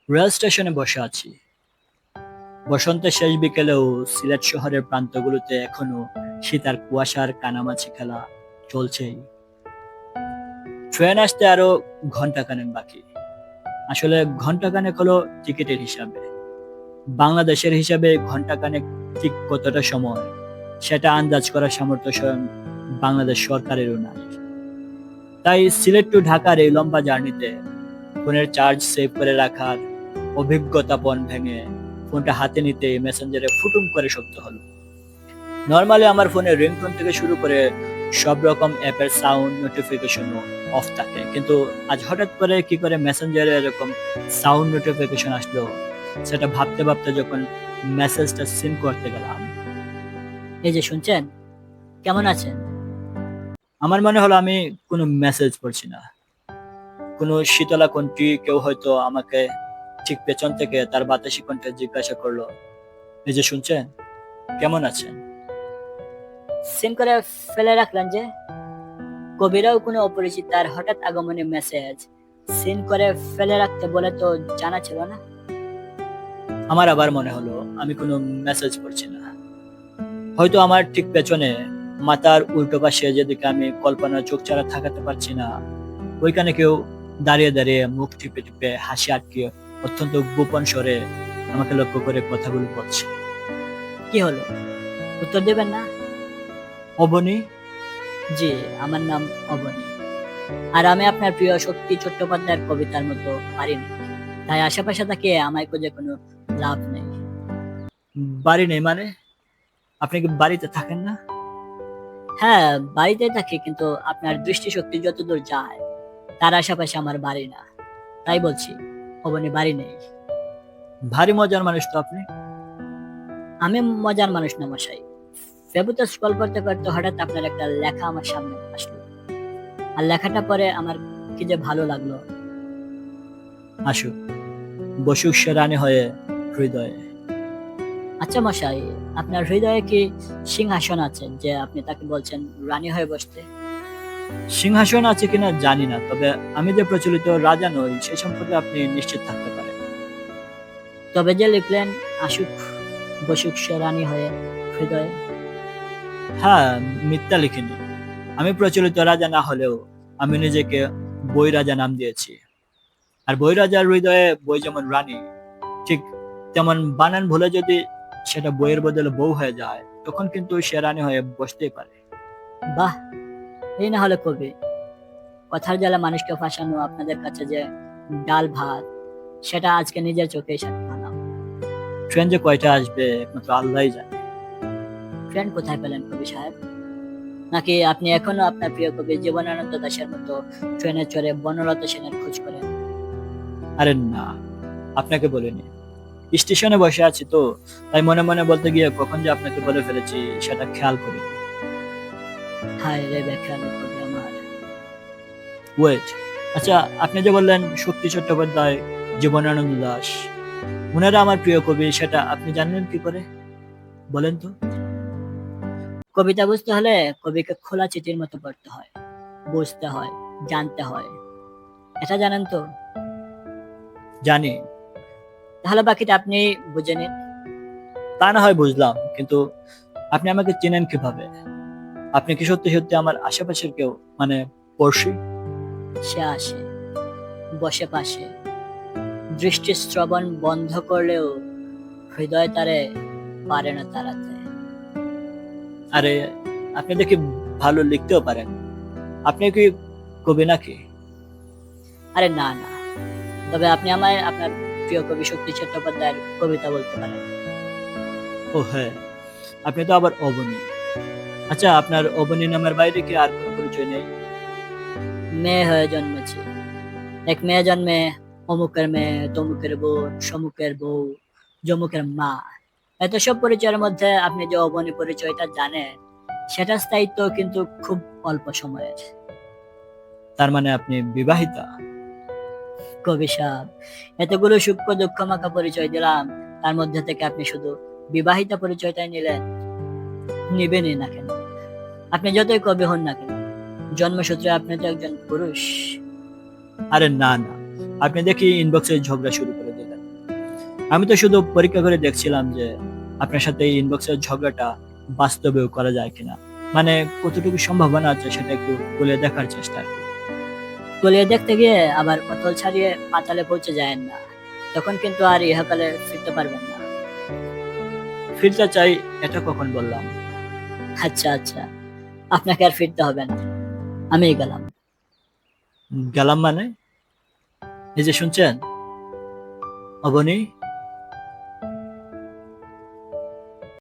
Rail স্টেশনে বসে আছি। বসন্তের শেষ বিকেলেও সিলেট শহরের প্রান্তগুলোতে এখনো শীতার কুয়াশার কানামাছি খেলা চলছেই। ট্রেন আসতে আরো ঘন্টাখানেক বাকি। আসলে ঘন্টাখানেক হলো টিকিটের হিসাবে। বাংলাদেশের হিসাবে ঘন্টাখানেক ঠিক কতটা সময় সেটা আন্দাজ করার সামর্থ্য স্বয়ং বাংলাদেশ সরকারেরও নাই। তাই সিলেট টু ঢাকার এই লম্বা জার্নিতে ফোনের চার্জ সেভ করে রাখার অভিজ্ঞতাপন ভেঙে ফোনটা হাতে নিতে মেসেঞ্জারে ফুটুম করে শব্দ হলো। নর্মালি আমার ফোনে রিংটোন থেকে শুরু করে সব রকম অ্যাপের সাউন্ড নোটিফিকেশনও অফ থাকে, কিন্তু আজ হঠাৎ করে কি করে মেসেঞ্জারে এরকম সাউন্ড নোটিফিকেশন আসলো সেটা ভাবতে ভাবতে যখন মেসেজটা সিন করতে গেলাম। এই যে শুনছেন, কেমন আছেন? আমার মনে হলো আমি কোনো মেসেজ পড়ছি না, কোনো শীতলা কণ্ঠী কেউ হয়তো আমাকে ঠিক পেছন থেকে তার বাতাসি কণ্ঠে জিজ্ঞাসা করলো, এই যে শুনছেন, কেমন আছেন? সিন করে ফেলে রাখলেন যে? কবিরাও কোনো অপরিচিত তার হঠাৎ আগমনে মেসেজ সিন করে ফেলে রাখতে বলে তো জানা ছিল না। আমার আবার মনে হলো আমি কোনো মেসেজ পড়ছি না। হয়তো আমার ঠিক পেছনে মাথার উল্টো পাশে, যেদিকে আমি কল্পনার চোখ ছাড়া থাকাতে পারছি না, ওইখানে কেউ দাঁড়িয়ে দাঁড়িয়ে মুখ টিপে টিপে হাসি আটকে অত্যন্ত গোপন স্বরে আমাকে লক্ষ্য করে কথাগুলো বলছে। কি হলো, উত্তর দেবেন না? অবনী। জি, আমার নাম অবনী। আর আমি আপনার প্রিয় শক্তি চট্টোপাধ্যায়ের কবিতার মতো পারিনি, তাই আশেপাশে তাকিয়ে আমায় খুঁজে কোনো লাভ নেই। বাড়ি নেই মানে? আপনি কি বাড়িতে থাকেন না? হ্যাঁ, বাড়িতে থাকি, কিন্তু আপনার দৃষ্টিশক্তি যতদূর যায় তার আশেপাশে আমার বাড়ি না। তাই বলছি, অবনী বাড়ি নেই। ভারী মজার মানুষ তো আপনি। আমি মজার মানুষ না মশাই। ফেসবুকে স্ক্রল করতে করতে হঠাৎ আপনার একটা লেখা আমার সামনে আসলো, আর লেখাটা পরে আমার কি যে ভালো লাগলো। আসুক, বসুক সে রানী হয়ে হৃদয়ে। আচ্ছা মশাই, আপনার হৃদয়ে কি সিংহাসন আছে যে আপনি তাকে বলছেন রানী হয়ে বসতে? সিংহাসন আছে কিনা জানি না, তবে আমি যে প্রচলিত রাজা নই সে সম্পর্কে আপনি নিশ্চিত থাকতে পারেন। তবে যে লিখলেন আসুক বসুক সে রানী হয়ে হৃদয়ে। হ্যাঁ, মিথ্যা লিখিনি। আমি প্রচলিত রাজা না হলেও আমি নিজেকে বই রাজা নাম দিয়েছি। আর বই রাজার হৃদয়ে বই যেমন রানী, ঠিক তেমন বানান ভুলে যদি সেটা বইয়ের বদলে বউ হয়ে যায়, তখন কিন্তু সে রানী হয়ে বসতেই পারে। বাহ, এই না হলে কবি! কথার জ্বালা মানুষকে ফাঁসানো আপনাদের কাছে যে ডাল ভাত, সেটা আজকে নিজের চোখেই সাক্ষী হলাম। ট্রেন যে কয়টা আসবে একমাত্র আল্লাহই জানে। ট্রেন কোথায় পেলেন কবি সাহেব? নাকি আপনি এখনো আপনার প্রিয় কবি জীবনানন্দ দাশের মতো ট্রেনে চড়ে বনলতা সেনের খোঁজ করেন? আরে না, আপনাকে বলিনি। স্টেশনে বসে আছি তো, তাই মনে মনে বলতে গিয়ে কখন যে আপনাকে বলে ফেলেছি সেটা খেয়াল করিনি। হায় রে বেখেয়ালি কবি আমার! ওয়েট, আচ্ছা, আপনি যে বললেন শক্তি চট্টোপাধ্যায়, জীবনানন্দ দাশ, ওনারা আমার প্রিয় কবি, সেটা আপনি জানলেন কি করে বলেন তো? কবিতা বুঝতে হলে কবিকে খোলা চিঠির মতো পড়তে হয়, বুঝতে হয়, জানতে হয়। এটা জানেন তো? জানি। তাহলে বাকিটা আপনি বুঝে নিন। তা না হয় বুঝলাম, কিন্তু আপনি আমাকে চেনেন কিভাবে? আপনি কি সত্যি সত্যি আমার আশেপাশের কেউ, মানে পড়শি? সে আসে, বসে পাশে, দৃষ্টি শ্রবণ বন্ধ করলেও হৃদয় তারে পারে না তাড়াতে। আরে, আপনি দেখি ভালো লিখতেও পারেন। আপনি কি কবি নাকি? আরে না না, তবে আপনি আমায় আপনার প্রিয় কবি শক্তি চট্টোপাধ্যায়ের কবিতা বলতে পারেন। ও হ্যাঁ, আপনি তো আবার অবনী। আচ্ছা, আপনার অবনী নামের বাইরে কি আর কোনো পরিচয় নেই? মেয়ে হয়ে জন্মেছি, এক মেয়ে জন্মে, অমুকের মেয়ে, তমুকের বোন, সমুকের বউ, জমুকের মা। এত সব পরিচয়ের মধ্যে আপনি যে অবনী পরিচয়টা জানেন, সেটা স্থায়িত্ব কিন্তু খুব অল্প সময়ের। তার মানে আপনি বিবাহিতা? কবি সাহেব, এতগুলো সূক্ষ্ম দুঃখ মাখা পরিচয় দিলাম, তার মধ্যে থেকে আপনি শুধু বিবাহিতা পরিচয়টাই নিলেন। নিবেনই না কেন? আপনি যতই কবি হন না কেন, জন্মসূত্রে আপনি তো একজন পুরুষ। আরে না না, আপনি দেখি ইনবক্সে ঝগড়া শুরু করে দিলেন। আমি তো শুধু পরীক্ষা করে দেখছিলাম যে আপনার সাথে এই ইনবক্সের ঝগড়াটা বাস্তবেও করা যায় কিনা, মানে কতটুকু সম্ভাবনা আছে সেটা একটু বলে দেখার চেষ্টা আর কি। তলিয়ে দেখতে গিয়ে আবার অতল ছাড়িয়ে পাতালে পৌঁছে যায় না, তখন কিন্তু আর ইহকালে ফিরতে পারবেন না। ফিরতে চাই এটা কখন বললাম? আচ্ছা আচ্ছা, আপনাকে আর ফিরতে হবে না, আমি গেলাম। গেলাম মানে? এই যে শুনছেন অবনী,